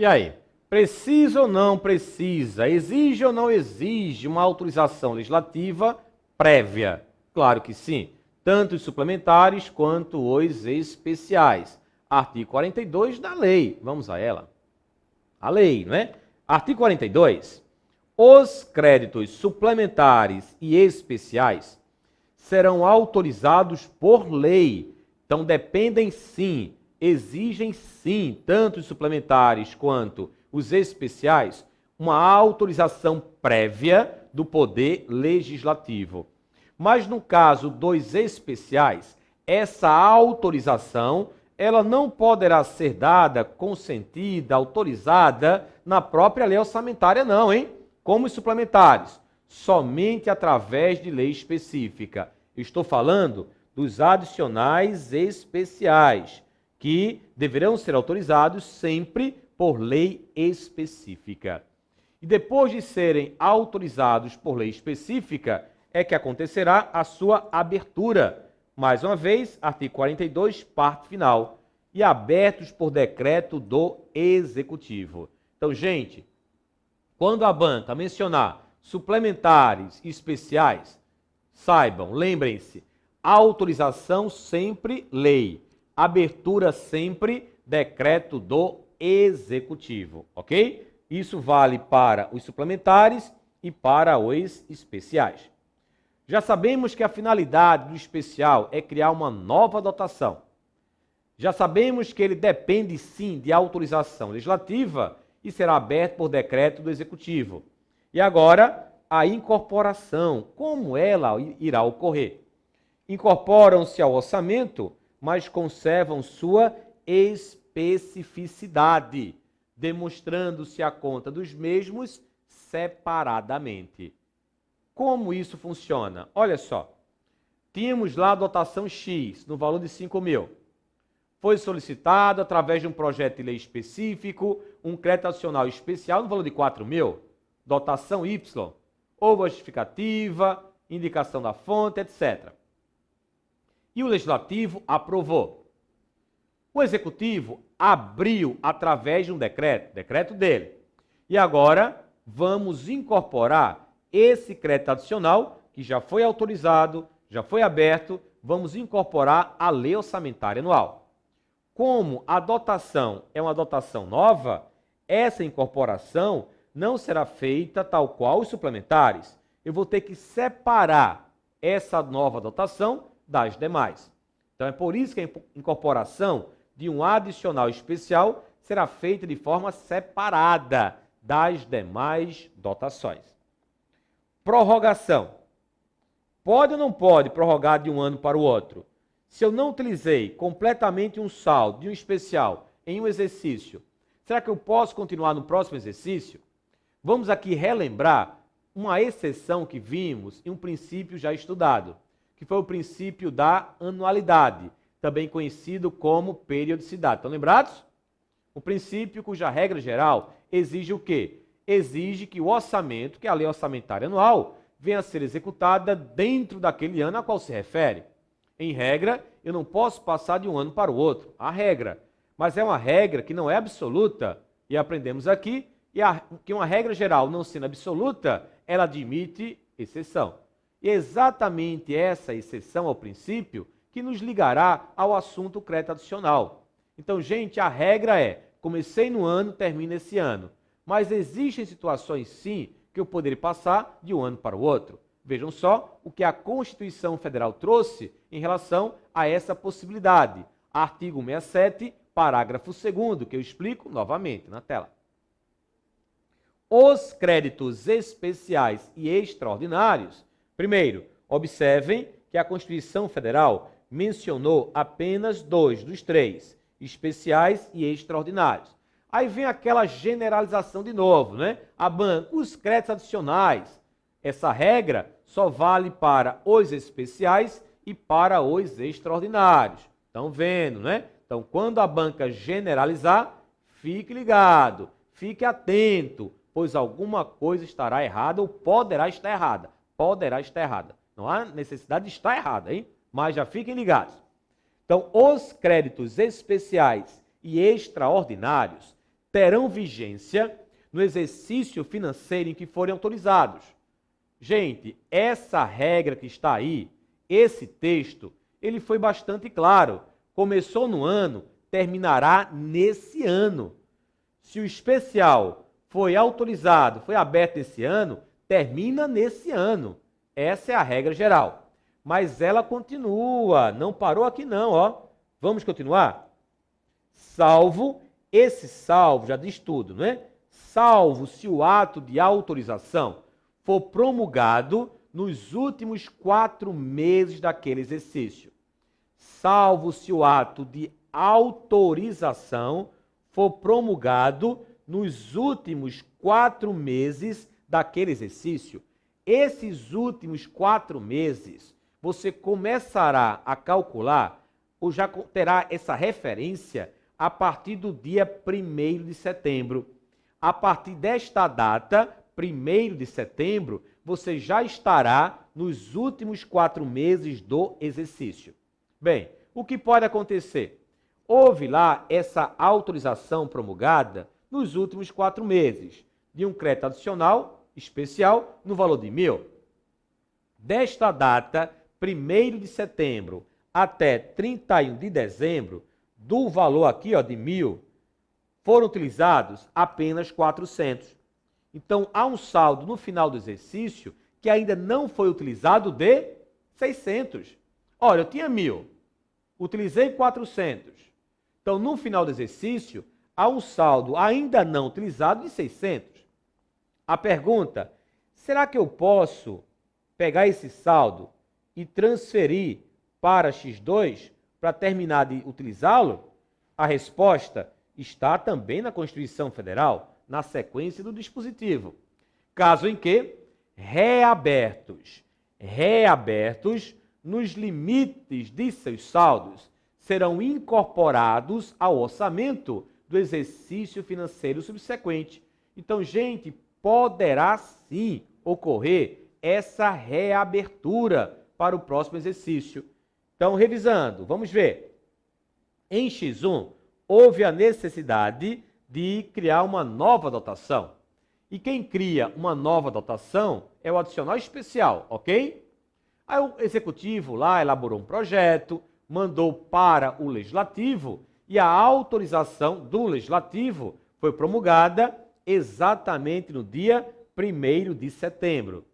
E aí? Precisa ou não precisa? Exige ou não exige uma autorização legislativa prévia? Claro que sim. Tanto os suplementares quanto os especiais. Artigo 42 da lei. Vamos a ela. A lei, não é? Artigo 42. Os créditos suplementares e especiais serão autorizados por lei. Então, dependem sim, exigem sim, tanto os suplementares quanto os especiais, uma autorização prévia do Poder Legislativo. Mas no caso dos especiais, essa autorização ela não poderá ser dada, consentida, autorizada na própria lei orçamentária não, hein? Como os suplementares, somente através de lei específica. Estou falando dos adicionais especiais, que deverão ser autorizados sempre por lei específica. E depois de serem autorizados por lei específica, é que acontecerá a sua abertura. Mais uma vez, artigo 42, parte final. E abertos por decreto do Executivo. Então, gente, quando a banca mencionar suplementares e especiais, saibam, lembrem-se, autorização sempre lei, abertura sempre decreto do Executivo, ok? Isso vale para os suplementares e para os especiais. Já sabemos que a finalidade do especial é criar uma nova dotação. Já sabemos que ele depende sim de autorização legislativa e será aberto por decreto do Executivo. E agora, a incorporação, como ela irá ocorrer? Incorporam-se ao orçamento, mas conservam sua especificidade, demonstrando-se a conta dos mesmos separadamente. Como isso funciona? Olha só, tínhamos lá a dotação X, no valor de 5 mil. Foi solicitado, através de um projeto de lei específico, um crédito adicional especial no valor de 4 mil, dotação Y, houve justificativa, indicação da fonte, etc. E o Legislativo aprovou. O Executivo abriu através de um decreto dele. E agora vamos incorporar esse crédito adicional, que já foi autorizado, já foi aberto, vamos incorporar a lei orçamentária anual. Como a dotação é uma dotação nova, essa incorporação não será feita tal qual os suplementares. Eu vou ter que separar essa nova dotação das demais. Então é por isso que a incorporação de um adicional especial será feita de forma separada das demais dotações. Prorrogação. Pode ou não pode prorrogar de um ano para o outro? Se eu não utilizei completamente um saldo de um especial em um exercício, será que eu posso continuar no próximo exercício? Vamos aqui relembrar uma exceção que vimos em um princípio já estudado, que foi o princípio da anualidade, também conhecido como periodicidade. Estão lembrados? O princípio cuja regra geral exige o quê? Exige que o orçamento, que é a lei orçamentária anual, venha a ser executada dentro daquele ano a qual se refere. Em regra, eu não posso passar de um ano para o outro. Há regra. Mas é uma regra que não é absoluta. E aprendemos aqui que uma regra geral não sendo absoluta, ela admite exceção. E é exatamente essa exceção ao princípio que nos ligará ao assunto crédito adicional. Então, gente, a regra é, comecei no ano, termino esse ano. Mas existem situações, sim, que eu poderia passar de um ano para o outro. Vejam só o que a Constituição Federal trouxe em relação a essa possibilidade. Artigo 67, parágrafo 2º, que eu explico novamente na tela. Os créditos especiais e extraordinários, primeiro, observem que a Constituição Federal mencionou apenas 2 dos 3, especiais e extraordinários. Aí vem aquela generalização de novo, né? A banca, os créditos adicionais. Essa regra só vale para os especiais e para os extraordinários. Estão vendo, né? Então, quando a banca generalizar, fique ligado, fique atento, pois alguma coisa estará errada ou poderá estar errada. Poderá estar errada. Não há necessidade de estar errada, hein? Mas já fiquem ligados. Então, os créditos especiais e extraordinários terão vigência no exercício financeiro em que forem autorizados. Gente, essa regra que está aí, esse texto, ele foi bastante claro. Começou no ano, terminará nesse ano. Se o especial foi autorizado, foi aberto esse ano, termina nesse ano. Essa é a regra geral. Mas ela continua, não parou aqui não, ó. Vamos continuar? Salvo, esse salvo já diz tudo, não é? Salvo se o ato de autorização for promulgado nos últimos 4 meses daquele exercício. Salvo se o ato de autorização for promulgado nos últimos 4 meses daquele exercício. Esses últimos 4 meses, você começará a calcular, ou já terá essa referência, a partir do dia 1º de setembro. A partir desta data, 1º de setembro, você já estará nos últimos 4 meses do exercício. Bem, o que pode acontecer? Houve lá essa autorização promulgada nos últimos 4 meses, de um crédito adicional especial no valor de 1.000. Desta data, 1º de setembro até 31 de dezembro, do valor aqui ó, de 1.000, foram utilizados apenas 400. Então, há um saldo no final do exercício que ainda não foi utilizado de 600. Olha, eu tinha 1.000, utilizei 400. Então, no final do exercício, há um saldo ainda não utilizado de 600. A pergunta, será que eu posso pegar esse saldo e transferir para X2 para terminar de utilizá-lo? A resposta está também na Constituição Federal, na sequência do dispositivo. Caso em que reabertos nos limites de seus saldos serão incorporados ao orçamento do exercício financeiro subsequente. Então, gente, poderá sim ocorrer essa reabertura para o próximo exercício. Então, revisando, vamos ver. Em X1, houve a necessidade de criar uma nova dotação. E quem cria uma nova dotação é o adicional especial, ok? Aí o executivo lá elaborou um projeto, mandou para o legislativo e a autorização do legislativo foi promulgada exatamente no dia 1º de setembro.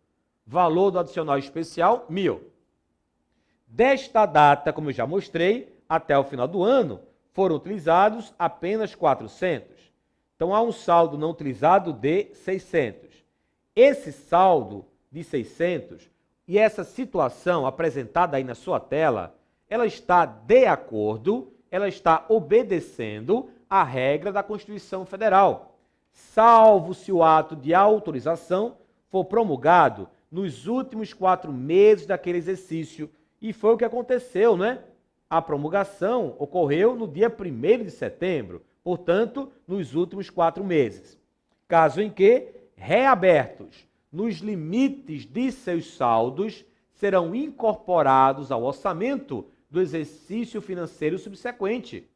Valor do adicional especial, 1.000. Desta data, como eu já mostrei, até o final do ano, foram utilizados apenas 400. Então, há um saldo não utilizado de 600. Esse saldo de 600 e essa situação apresentada aí na sua tela, ela está de acordo, ela está obedecendo à regra da Constituição Federal. Salvo se o ato de autorização for promulgado nos últimos 4 meses daquele exercício. E foi o que aconteceu, né? A promulgação ocorreu no dia 1º de setembro, portanto, nos últimos 4 meses. Caso em que, reabertos nos limites de seus saldos, serão incorporados ao orçamento do exercício financeiro subsequente.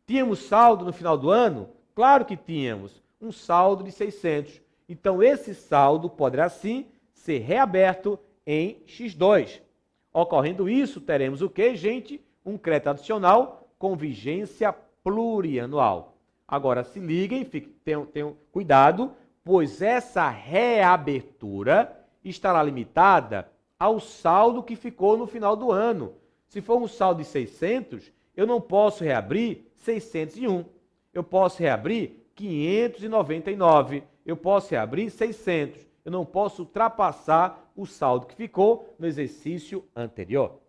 Tínhamos saldo no final do ano? Claro que tínhamos, um saldo de 600. Então, esse saldo poderá sim ser reaberto em X2. Ocorrendo isso, teremos o quê, gente? Um crédito adicional com vigência plurianual. Agora, se liguem, tenham cuidado, pois essa reabertura estará limitada ao saldo que ficou no final do ano. Se for um saldo de 600, eu não posso reabrir 601. Eu posso reabrir 599. Eu posso reabrir 600. Eu não posso ultrapassar o saldo que ficou no exercício anterior.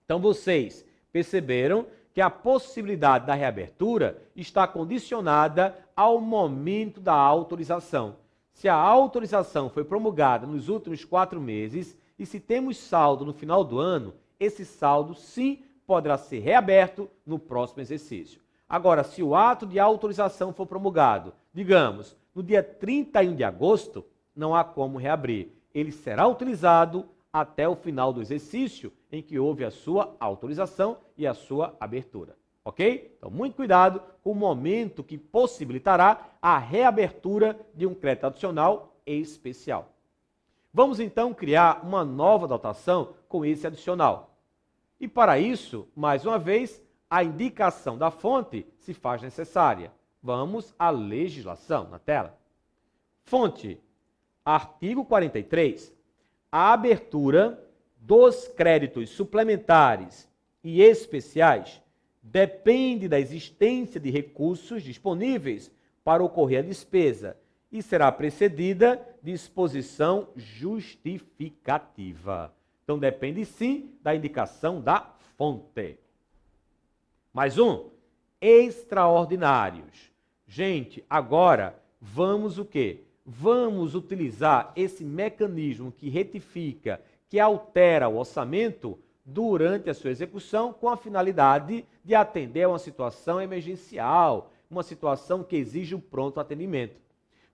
Então, vocês perceberam que a possibilidade da reabertura está condicionada ao momento da autorização. Se a autorização foi promulgada nos últimos 4 meses e se temos saldo no final do ano, esse saldo sim poderá ser reaberto no próximo exercício. Agora, se o ato de autorização for promulgado, digamos, no dia 31 de agosto, não há como reabrir. Ele será utilizado até o final do exercício em que houve a sua autorização e a sua abertura. ok? Então, muito cuidado com o momento que possibilitará a reabertura de um crédito adicional especial. Vamos então criar uma nova dotação com esse adicional. E para isso, mais uma vez, a indicação da fonte se faz necessária. Vamos à legislação na tela. Fonte, artigo 43. A abertura dos créditos suplementares e especiais depende da existência de recursos disponíveis para ocorrer a despesa e será precedida de exposição justificativa. Então, depende sim da indicação da fonte. Mais um, extraordinários. Gente, agora vamos o quê? Vamos utilizar esse mecanismo que retifica, que altera o orçamento durante a sua execução com a finalidade de atender a uma situação emergencial, uma situação que exige um pronto atendimento.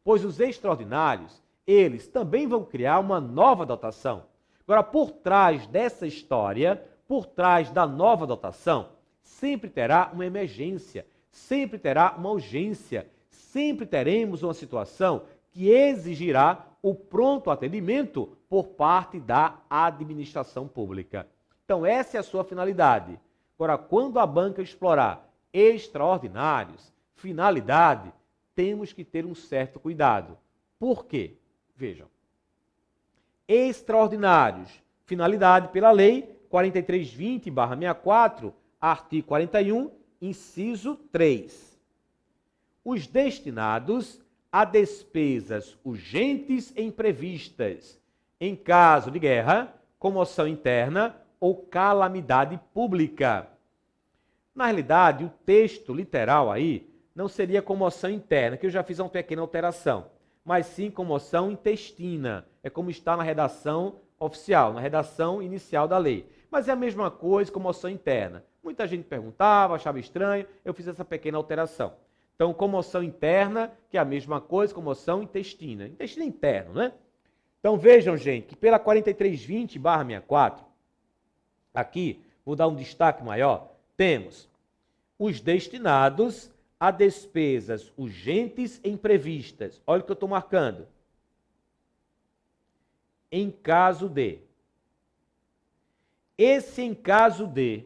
Pois os extraordinários, eles também vão criar uma nova dotação. Agora, por trás dessa história, por trás da nova dotação, sempre terá uma emergência, sempre terá uma urgência, sempre teremos uma situação que exigirá o pronto atendimento por parte da administração pública. Então, essa é a sua finalidade. Agora, quando a banca explorar extraordinários, finalidade, temos que ter um certo cuidado. Por quê? Vejam. Extraordinários, finalidade pela lei 4320/64, artigo 41, inciso 3. Os destinados a despesas urgentes e imprevistas, em caso de guerra, comoção interna ou calamidade pública. Na realidade, o texto literal aí não seria comoção interna, que eu já fiz uma pequena alteração, mas sim comoção intestina. É como está na redação oficial, na redação inicial da lei. Mas é a mesma coisa, comoção interna. Muita gente perguntava, achava estranho, eu fiz essa pequena alteração. Então, comoção interna, que é a mesma coisa, comoção intestina. Intestino interno, né? Então, vejam, gente, que pela 4320/64, aqui, vou dar um destaque maior, temos os destinados a despesas urgentes e imprevistas. Olha o que eu estou marcando. Em caso de. Esse em caso de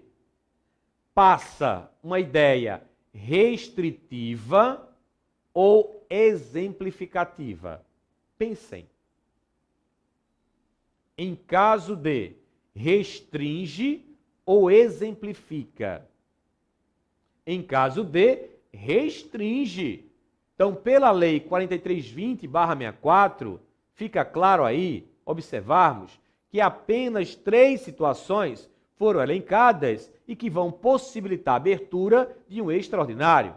passa uma ideia restritiva ou exemplificativa. Pensem. Em caso de, restringe ou exemplifica. Em caso de, restringe. Então, pela lei 4320/64, fica claro aí, observarmos, que apenas 3 situações foram elencadas e que vão possibilitar a abertura de um extraordinário.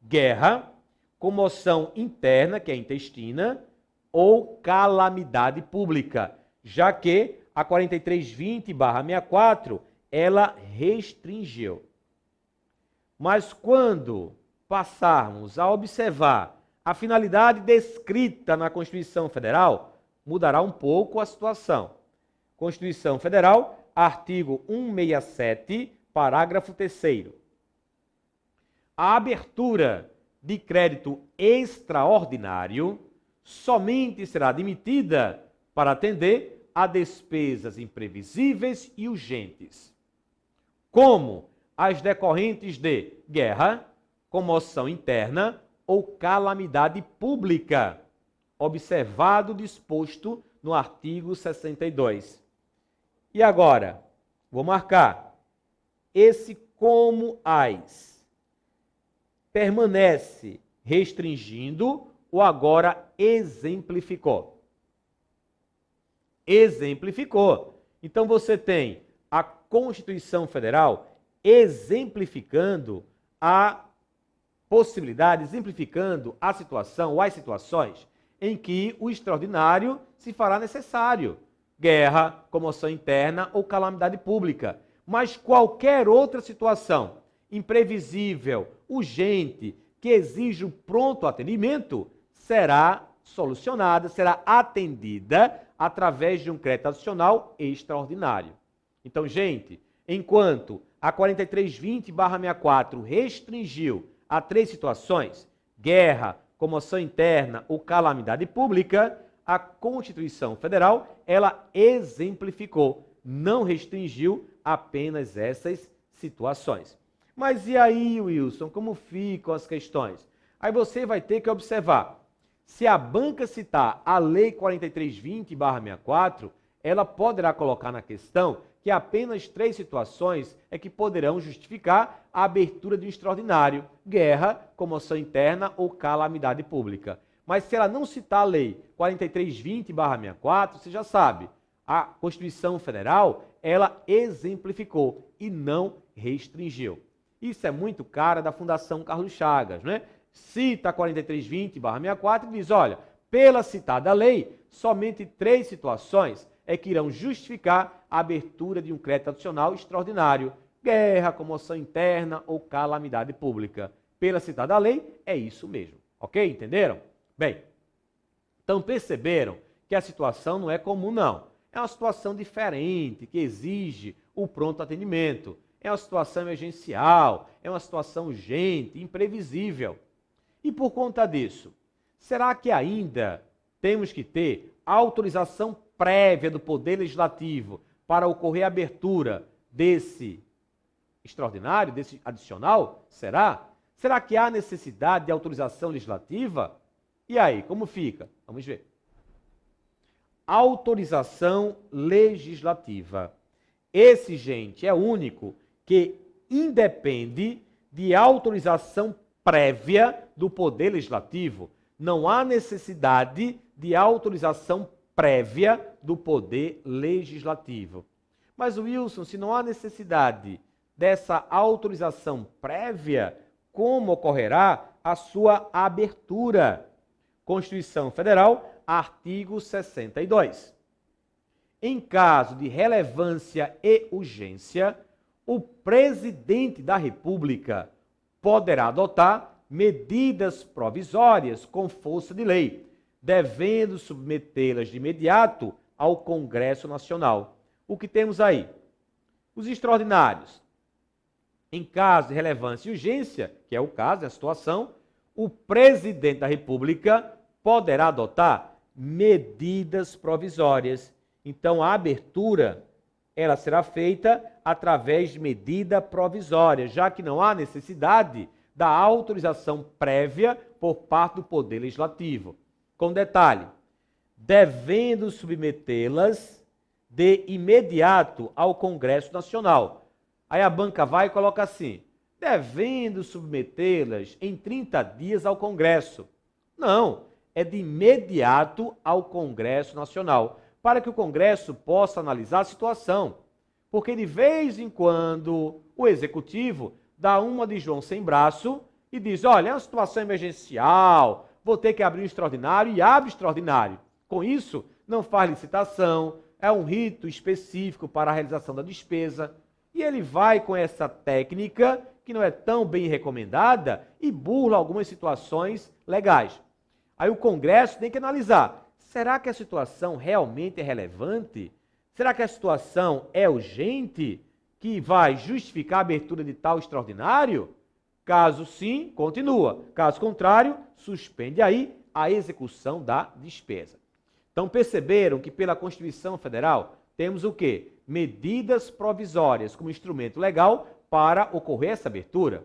Guerra, comoção interna, que é intestina, ou calamidade pública, já que a 4320/64, ela restringiu. Mas quando passarmos a observar a finalidade descrita na Constituição Federal, mudará um pouco a situação. Constituição Federal, artigo 167, parágrafo 3º. A abertura de crédito extraordinário somente será admitida para atender a despesas imprevisíveis e urgentes, como as decorrentes de guerra, comoção interna ou calamidade pública, observado o disposto no artigo 62. E agora, vou marcar, esse como as permanece restringindo ou agora exemplificou? Exemplificou. Então você tem a Constituição Federal exemplificando a possibilidade, exemplificando a situação ou as situações em que o extraordinário se fará necessário. Guerra, comoção interna ou calamidade pública. Mas qualquer outra situação imprevisível, urgente, que exige o pronto atendimento, será solucionada, será atendida através de um crédito adicional extraordinário. Então, gente, enquanto a 4320/64 restringiu a 3 situações, guerra, comoção interna ou calamidade pública, a Constituição Federal, ela exemplificou, não restringiu apenas essas situações. Mas e aí, Wilson, como ficam as questões? Aí você vai ter que observar, se a banca citar a Lei 4320/64, ela poderá colocar na questão que apenas 3 situações é que poderão justificar a abertura de um extraordinário, guerra, comoção interna ou calamidade pública. Mas se ela não citar a Lei 4320/64, você já sabe, a Constituição Federal, ela exemplificou e não restringiu. Isso é muito cara da Fundação Carlos Chagas, né? Cita 4320/64 e diz, olha, pela citada lei, somente 3 situações é que irão justificar a abertura de um crédito adicional extraordinário, guerra, comoção interna ou calamidade pública. Pela citada lei, é isso mesmo. Ok? Entenderam? Bem, então perceberam que a situação não é comum, não. É uma situação diferente, que exige o pronto atendimento. É uma situação emergencial, é uma situação urgente, imprevisível. E por conta disso, será que ainda temos que ter autorização prévia do Poder Legislativo para ocorrer a abertura desse extraordinário, desse adicional? Será? Será que há necessidade de autorização legislativa? E aí, como fica? Vamos ver. Autorização legislativa. Esse, gente, é o único que independe de autorização prévia do Poder Legislativo. Não há necessidade de autorização prévia do Poder Legislativo. Mas, Wilson, se não há necessidade dessa autorização prévia, como ocorrerá a sua abertura? Constituição Federal, artigo 62. Em caso de relevância e urgência, o presidente da República poderá adotar medidas provisórias com força de lei, devendo submetê-las de imediato ao Congresso Nacional. O que temos aí? Os extraordinários. Em caso de relevância e urgência, que é o caso, é a situação, o presidente da República poderá adotar medidas provisórias. Então, a abertura, ela será feita através de medida provisória, já que não há necessidade da autorização prévia por parte do Poder Legislativo. Com detalhe, devendo submetê-las de imediato ao Congresso Nacional. Aí a banca vai e coloca assim, devendo submetê-las em 30 dias ao Congresso. Não, é de imediato ao Congresso Nacional, para que o Congresso possa analisar a situação. Porque de vez em quando o Executivo dá uma de João sem braço e diz, olha, é uma situação emergencial, vou ter que abrir um extraordinário e abre extraordinário. Com isso, não faz licitação, é um rito específico para a realização da despesa. E ele vai com essa técnica, que não é tão bem recomendada, e burla algumas situações legais. Aí o Congresso tem que analisar, será que a situação realmente é relevante? Será que a situação é urgente, que vai justificar a abertura de tal extraordinário? Caso sim, continua. Caso contrário, suspende aí a execução da despesa. Então perceberam que pela Constituição Federal temos o quê? Medidas provisórias como instrumento legal para ocorrer essa abertura.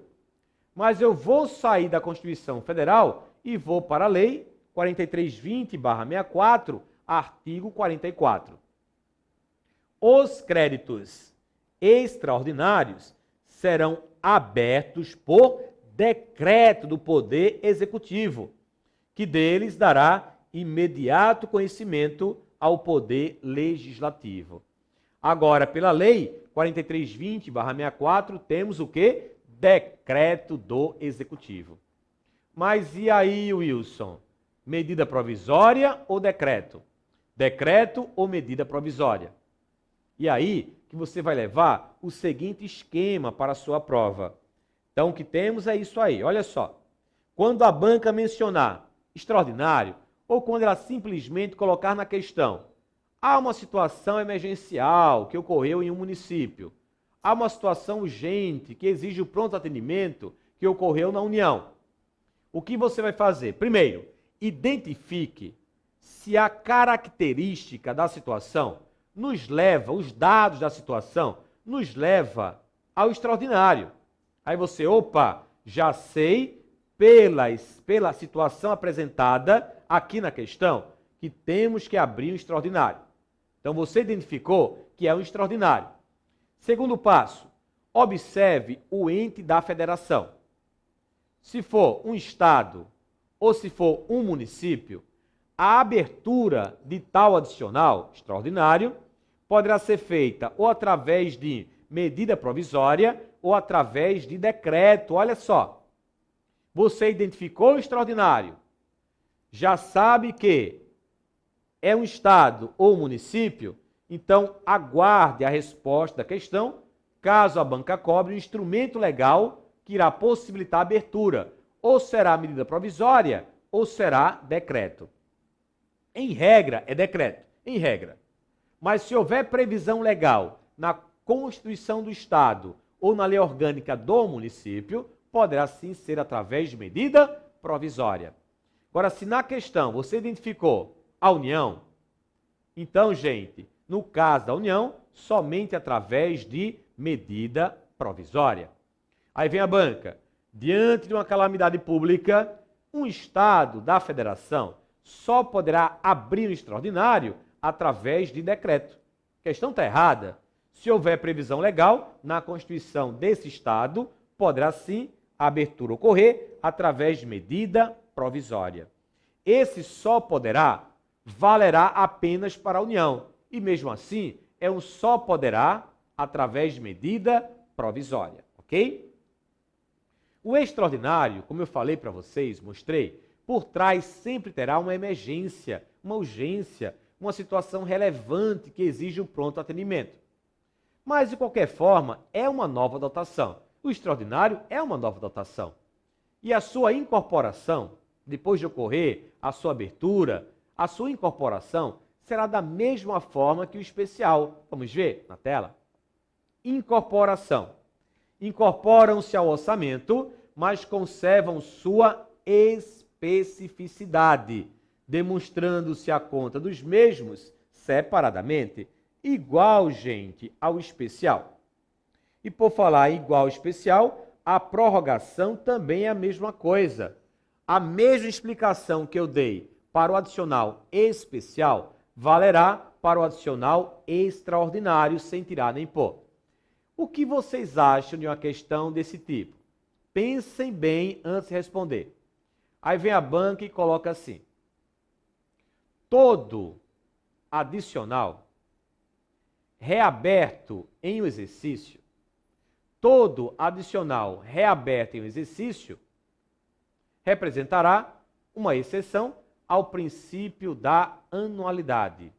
Mas eu vou sair da Constituição Federal e vou para a Lei 4320/64, artigo 44. Os créditos extraordinários serão abertos por decreto do Poder Executivo, que deles dará imediato conhecimento ao Poder Legislativo. Agora, pela Lei 4320/64, temos o quê? Decreto do Executivo. Mas e aí, Wilson? Medida provisória ou decreto? Decreto ou medida provisória? E aí que você vai levar o seguinte esquema para a sua prova. Então, o que temos é isso aí. Olha só. Quando a banca mencionar extraordinário, ou quando ela simplesmente colocar na questão, há uma situação emergencial que ocorreu em um município, há uma situação urgente que exige o pronto atendimento que ocorreu na União. O que você vai fazer? Primeiro, identifique se a característica da situação nos leva, os dados da situação, nos leva ao extraordinário. Aí você, opa, já sei pela situação apresentada aqui na questão que temos que abrir um extraordinário. Então você identificou que é um extraordinário. Segundo passo, observe o ente da federação. Se for um estado ou se for um município, a abertura de tal adicional extraordinário poderá ser feita ou através de medida provisória ou através de decreto. Olha só, você identificou o extraordinário, já sabe que é um estado ou município, então aguarde a resposta da questão, caso a banca cobre um instrumento legal que irá possibilitar a abertura, ou será medida provisória ou será decreto. Em regra, é decreto, em regra. Mas se houver previsão legal na Constituição do Estado ou na lei orgânica do município, poderá sim ser através de medida provisória. Agora, se na questão você identificou a União, então, gente, no caso da União, somente através de medida provisória. Aí vem a banca. Diante de uma calamidade pública, um Estado da Federação só poderá abrir um extraordinário através de decreto. A questão está errada. Se houver previsão legal na Constituição desse Estado, poderá sim a abertura ocorrer através de medida provisória. Esse só poderá valerá apenas para a União. E mesmo assim, é um só poderá através de medida provisória, ok? O extraordinário, como eu falei para vocês, mostrei, por trás sempre terá uma emergência, uma urgência, uma situação relevante que exige o pronto atendimento. Mas, de qualquer forma, é uma nova dotação. O extraordinário é uma nova dotação. E a sua incorporação, depois de ocorrer a sua abertura, a sua incorporação será da mesma forma que o especial. Vamos ver na tela? Incorporação. Incorporam-se ao orçamento, mas conservam sua especificidade, demonstrando-se a conta dos mesmos separadamente, igual, gente, ao especial. E por falar igual ao especial, a prorrogação também é a mesma coisa. A mesma explicação que eu dei para o adicional especial valerá para o adicional extraordinário, sem tirar nem pôr. O que vocês acham de uma questão desse tipo? Pensem bem antes de responder. Aí vem a banca e coloca assim: todo adicional reaberto em um exercício, todo adicional reaberto em um exercício representará uma exceção ao princípio da anualidade.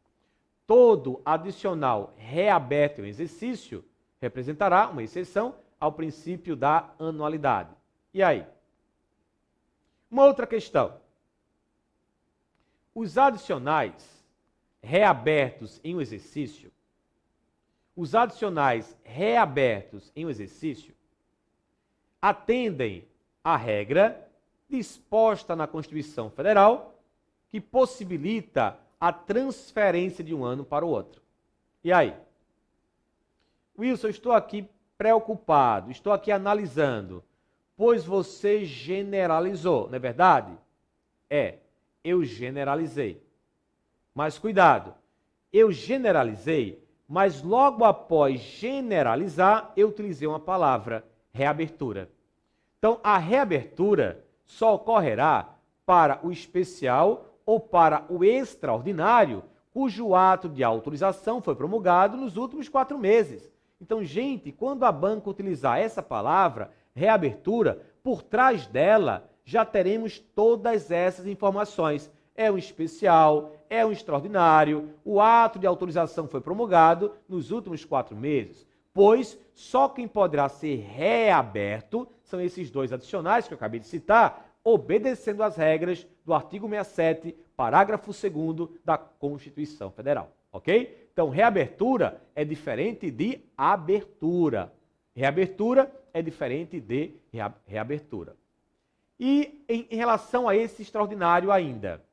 Todo adicional reaberto em um exercício representará uma exceção ao princípio da anualidade. E aí? Uma outra questão. Os adicionais reabertos em um exercício, atendem à regra disposta na Constituição Federal que possibilita a transferência de um ano para o outro. E aí? Wilson, estou aqui preocupado, estou aqui analisando, pois você generalizou, não é verdade? Eu generalizei. Mas cuidado, eu generalizei, mas logo após generalizar, eu utilizei uma palavra, reabertura. Então, a reabertura só ocorrerá para o especial ou para o extraordinário, cujo ato de autorização foi promulgado nos últimos 4 meses. Então, gente, quando a banca utilizar essa palavra, reabertura, por trás dela já teremos todas essas informações. É um especial, é um extraordinário, o ato de autorização foi promulgado nos últimos 4 meses, pois só quem poderá ser reaberto são esses 2 adicionais que eu acabei de citar, obedecendo às regras do artigo 67, parágrafo 2º da Constituição Federal, ok? Então, reabertura é diferente de abertura. Reabertura é diferente de reabertura. E em relação a esse extraordinário ainda,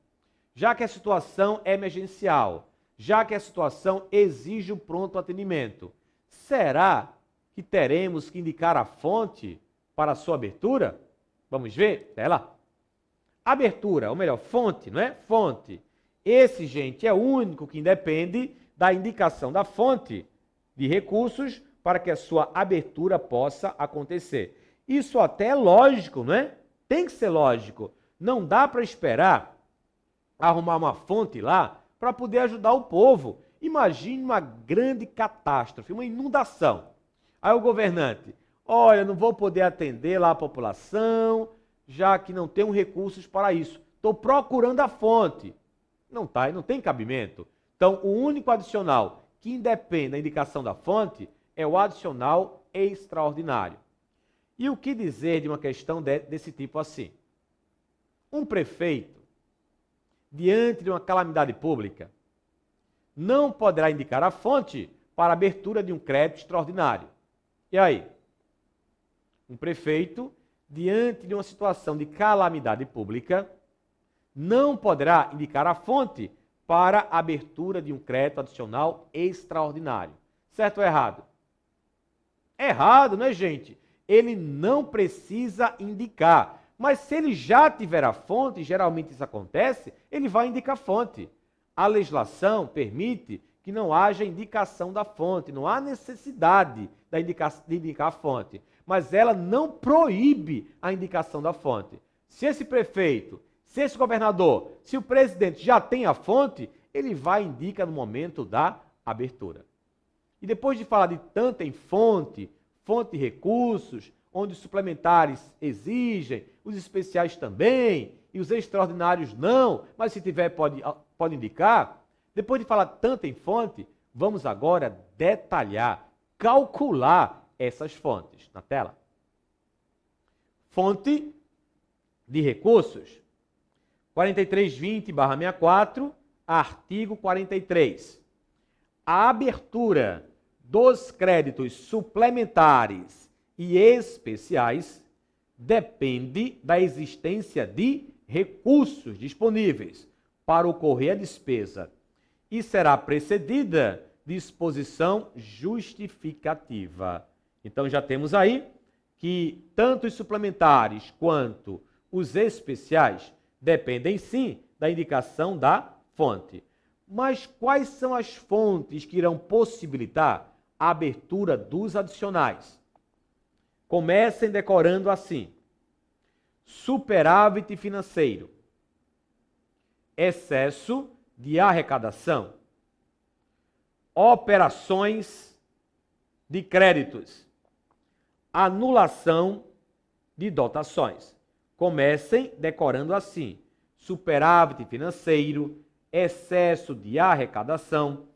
já que a situação é emergencial, já que a situação exige o pronto atendimento, será que teremos que indicar a fonte para a sua abertura? Vamos ver? Até lá. Abertura, ou melhor, fonte, não é? Fonte. Esse, gente, é o único que independe da indicação da fonte de recursos para que a sua abertura possa acontecer. Isso até é lógico, não é? Tem que ser lógico. Não dá para esperar arrumar uma fonte lá para poder ajudar o povo. Imagine uma grande catástrofe, uma inundação. Aí o governante, olha, não vou poder atender lá a população, já que não tenho recursos para isso. Estou procurando a fonte. Não tem cabimento. Então, o único adicional que independe da indicação da fonte é o adicional extraordinário. E o que dizer de uma questão desse tipo assim? Um prefeito, diante de uma calamidade pública, não poderá indicar a fonte para a abertura de um crédito extraordinário. E aí? Um prefeito, diante de uma situação de calamidade pública, não poderá indicar a fonte para a abertura de um crédito adicional extraordinário. Certo ou errado? Errado, né, gente? Ele não precisa indicar. Mas se ele já tiver a fonte, geralmente isso acontece, ele vai indicar a fonte. A legislação permite que não haja indicação da fonte, não há necessidade de indicar a fonte. Mas ela não proíbe a indicação da fonte. Se esse prefeito, se esse governador, se o presidente já tem a fonte, ele vai e indica no momento da abertura. E depois de falar de tanto em fonte de recursos, onde os suplementares exigem, os especiais também, e os extraordinários não, mas se tiver pode indicar. Depois de falar tanto em fonte, vamos agora detalhar, calcular essas fontes. Na tela. Fonte de recursos, 4320/64, artigo 43. A abertura dos créditos suplementares e especiais depende da existência de recursos disponíveis para ocorrer a despesa e será precedida de exposição justificativa. Então já temos aí que tanto os suplementares quanto os especiais dependem sim da indicação da fonte. Mas quais são as fontes que irão possibilitar a abertura dos adicionais? Comecem decorando assim: superávit financeiro, excesso de arrecadação, operações de créditos, anulação de dotações. Comecem decorando assim: superávit financeiro, excesso de arrecadação,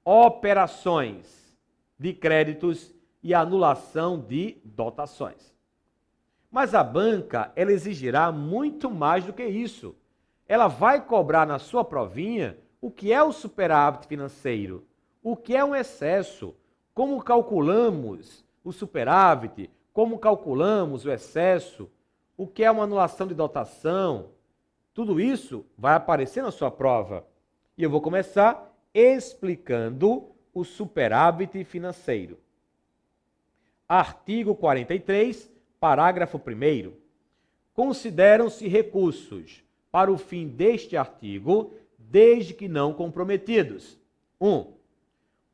operações de créditos e anulação de dotações. Mas a banca, ela exigirá muito mais do que isso. Ela vai cobrar na sua provinha o que é o superávit financeiro, o que é um excesso, como calculamos o superávit, como calculamos o excesso, o que é uma anulação de dotação. Tudo isso vai aparecer na sua prova. E eu vou começar explicando o superávit financeiro. Artigo 43, parágrafo 1º. Consideram-se recursos para o fim deste artigo, desde que não comprometidos. 1.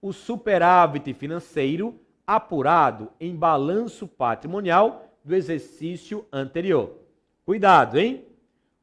O superávit financeiro apurado em balanço patrimonial do exercício anterior. Cuidado, hein?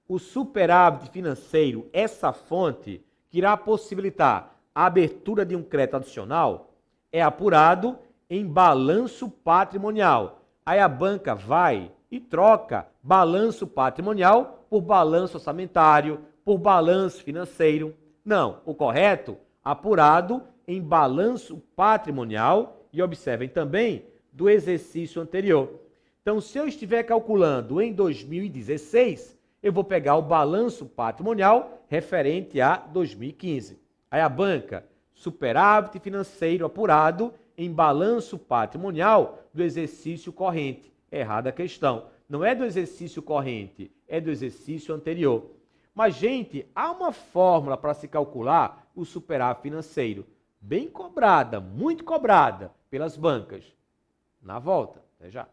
O superávit financeiro, essa fonte que irá possibilitar a abertura de um crédito adicional, é apurado em balanço patrimonial. Aí a banca vai e troca balanço patrimonial por balanço orçamentário, por balanço financeiro. Não, o correto, apurado em balanço patrimonial, e observem também, do exercício anterior. Então, se eu estiver calculando em 2016, eu vou pegar o balanço patrimonial referente a 2015. Aí a banca, superávit financeiro apurado em balanço patrimonial do exercício corrente. Errada a questão. Não é do exercício corrente, é do exercício anterior. Mas, gente, há uma fórmula para se calcular o superávit financeiro, bem cobrada, muito cobrada pelas bancas. Na volta, até já.